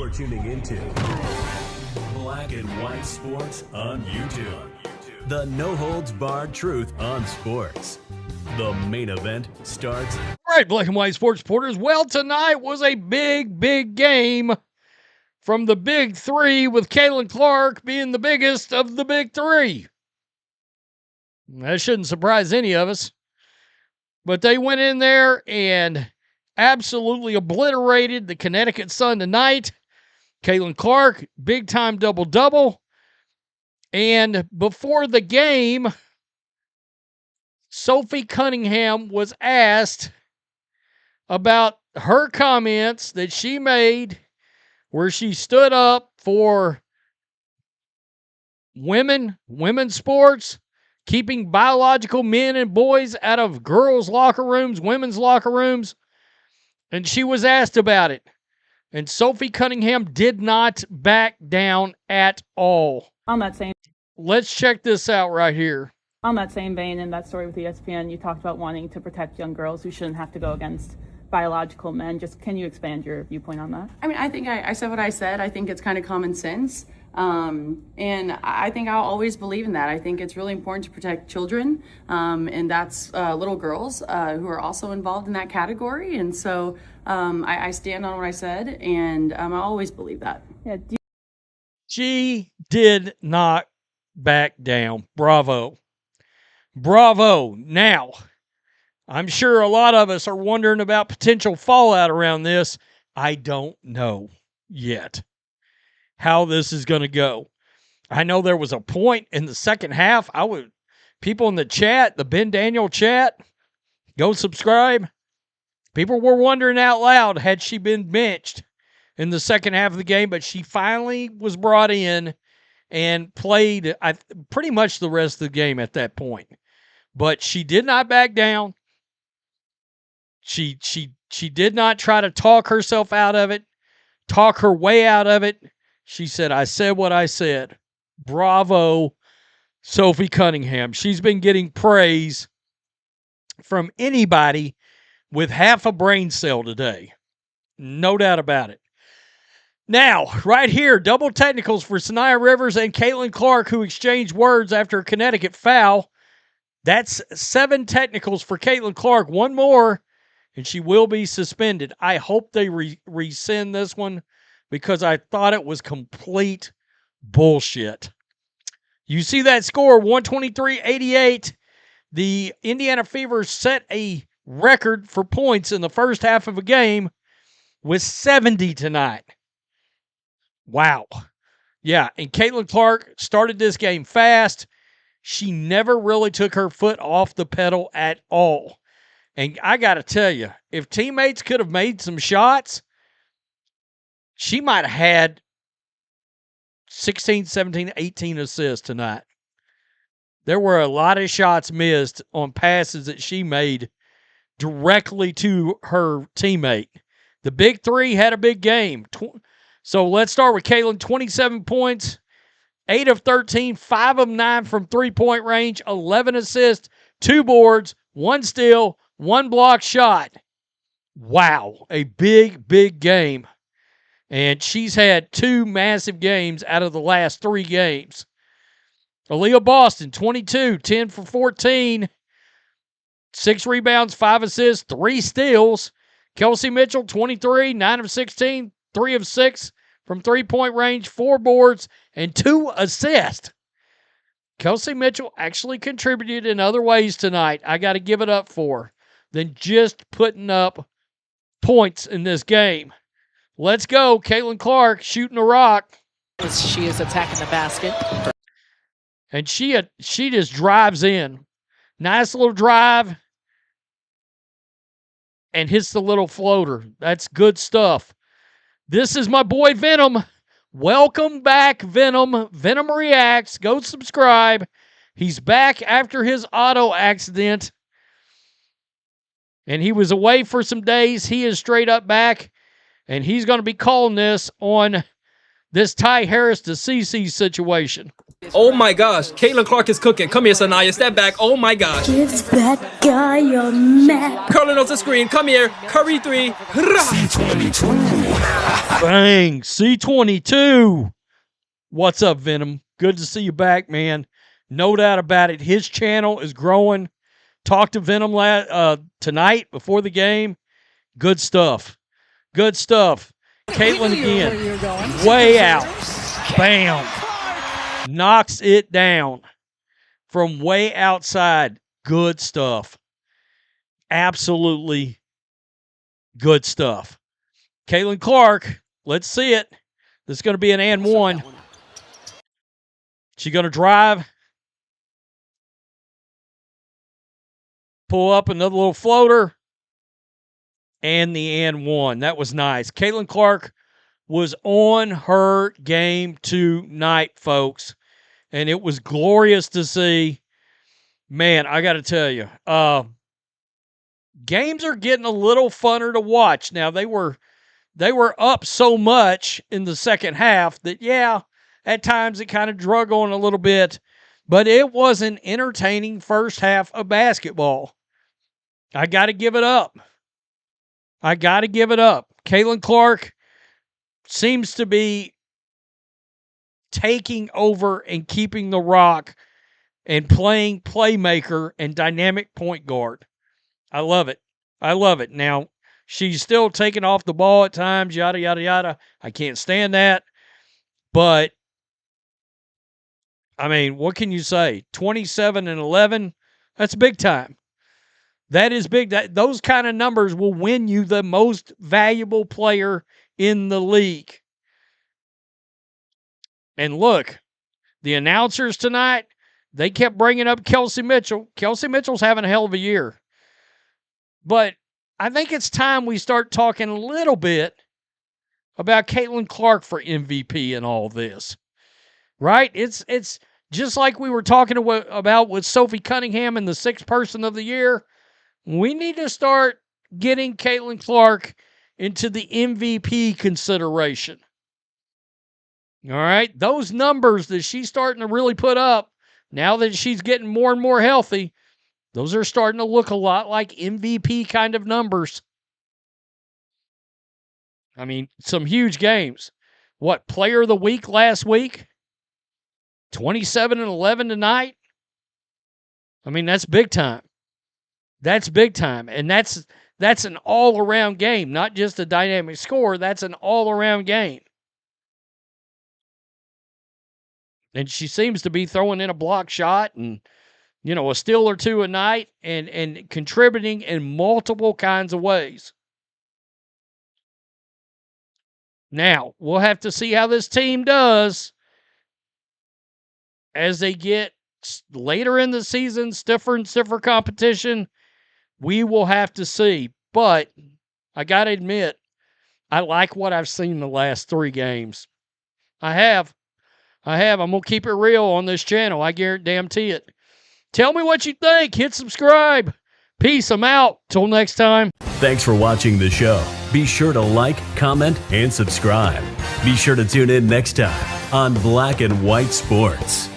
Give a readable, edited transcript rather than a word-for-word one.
You're tuning into Black and White Sports on YouTube. The no-holds-barred truth on sports. The main event starts. All right, Black and White Sports supporters. Well, tonight was a big game from the big three, with Caitlin Clark being the biggest of the big three. That shouldn't surprise any of us. But they went in there and absolutely obliterated the Connecticut Sun tonight. Caitlin Clark, big-time double-double. And before the game, Sophie Cunningham was asked about her comments that she made where she stood up for women's sports, keeping biological men and boys out of girls' locker rooms, women's locker rooms. And she was asked about it. And Sophie Cunningham did not back down at all. Let's check this out right here. On that same vein, in that story with ESPN, you talked about wanting to protect young girls who shouldn't have to go against biological men. Just can you expand your viewpoint on that? I mean, I think I said what I said. I think it's kind of common sense. And I think I'll always believe in that. I think it's really important to protect children, and that's little girls who are also involved in that category. And so I stand on what I said, and I always believe that. Yeah. She did not back down. Bravo. Now, I'm sure a lot of us are wondering about potential fallout around this. I don't know yet how this is going to go. I know there was a point in the second half. People in the chat, the Ben Daniel chat, go subscribe. People were wondering out loud, had she been benched in the second half of the game, but she finally was brought in and played pretty much the rest of the game at that point. But she did not back down. She did not try to talk herself out of it, talk her way out of it. She said, I said what I said. Bravo, Sophie Cunningham. She's been getting praise from anybody with half a brain cell today. No doubt about it. Now, right here, double technicals for Sanaya Rivers and Caitlin Clark, who exchanged words after a Connecticut foul. That's 7 technicals for Caitlin Clark. One more, and she will be suspended. I hope they rescind this one because I thought it was complete bullshit. You see that score, 123-88. The Indiana Fever set a record for points in the first half of a game with 70 tonight. Wow. Yeah, and Caitlin Clark started this game fast. She never really took her foot off the pedal at all. And I got to tell you, if teammates could have made some shots, she might have had 16, 17, 18 assists tonight. There were a lot of shots missed on passes that she made directly to her teammate. The big three had a big game. So let's start with Caitlin, 27 points, 8 of 13, 5 of 9 from three-point range, 11 assists, 2 boards, 1 steal, 1 block shot. Wow, a big game. And she's had 2 massive games out of the last 3 games. Aaliyah Boston, 22, 10 for 14, 6 rebounds, 5 assists, 3 steals. Kelsey Mitchell, 23, 9 of 16, 3 of 6 from three-point range, 4 boards, and 2 assists. Kelsey Mitchell actually contributed in other ways tonight. I got to give it up for her, than just putting up points in this game. Let's go. Caitlin Clark shooting a rock. She is attacking the basket. And she just drives in. Nice little drive. And hits the little floater. That's good stuff. This is my boy Venom. Welcome back, Venom. Venom Reacts. Go subscribe. He's back after his auto accident. And he was away for some days. He is straight up back. And he's going to be calling this on this Ty Harris to CC situation. Oh my gosh, Caitlin Clark is cooking. Come here, Sanaya. Step back. Oh my gosh. Give that guy a map. Curling off the screen. Come here. Curry 3. Bang. C22. What's up, Venom? Good to see you back, man. No doubt about it. His channel is growing. Talked to Venom tonight before the game. Good stuff. Good stuff. Caitlin again. Way out. Bam. Knocks it down from way outside. Good stuff. Absolutely good stuff. Caitlin Clark, let's see it. This is going to be an and one. She going to drive. Pull up another little floater. And the and one. That was nice. Caitlin Clark was on her game tonight, folks. And it was glorious to see. Man, I got to tell you, games are getting a little funner to watch. Now, they were up so much in the second half that, yeah, at times it kind of drug on a little bit. But it was an entertaining first half of basketball. I got to give it up. Caitlin Clark seems to be taking over and keeping the rock and playing playmaker and dynamic point guard. I love it. Now, she's still taking off the ball at times, yada, yada, yada. I can't stand that. But, I mean, what can you say? 27 and 11, that's big time. That is big. Those kind of numbers will win you the most valuable player in the league. And look, the announcers tonight, they kept bringing up Kelsey Mitchell. Kelsey Mitchell's having a hell of a year. But I think it's time we start talking a little bit about Caitlin Clark for MVP in all this. Right? It's just like we were talking about with Sophie Cunningham and the sixth person of the year. We need to start getting Caitlin Clark into the MVP consideration. All right? Those numbers that she's starting to really put up, now that she's getting more and more healthy, those are starting to look a lot like MVP kind of numbers. I mean, some huge games. What, player of the week last week? 27 and 11 tonight? I mean, that's big time. That's big time. And that's an all-around game, not just a dynamic score. That's an all-around game. And she seems to be throwing in a block shot and, a steal or two a night and contributing in multiple kinds of ways. Now, we'll have to see how this team does as they get later in the season, stiffer and stiffer competition. We will have to see. But I got to admit, I like what I've seen the last 3 games. I have. I'm going to keep it real on this channel. I guarantee it. Tell me what you think. Hit subscribe. Peace. I'm out. Till next time. Thanks for watching the show. Be sure to like, comment, and subscribe. Be sure to tune in next time on Black and White Sports.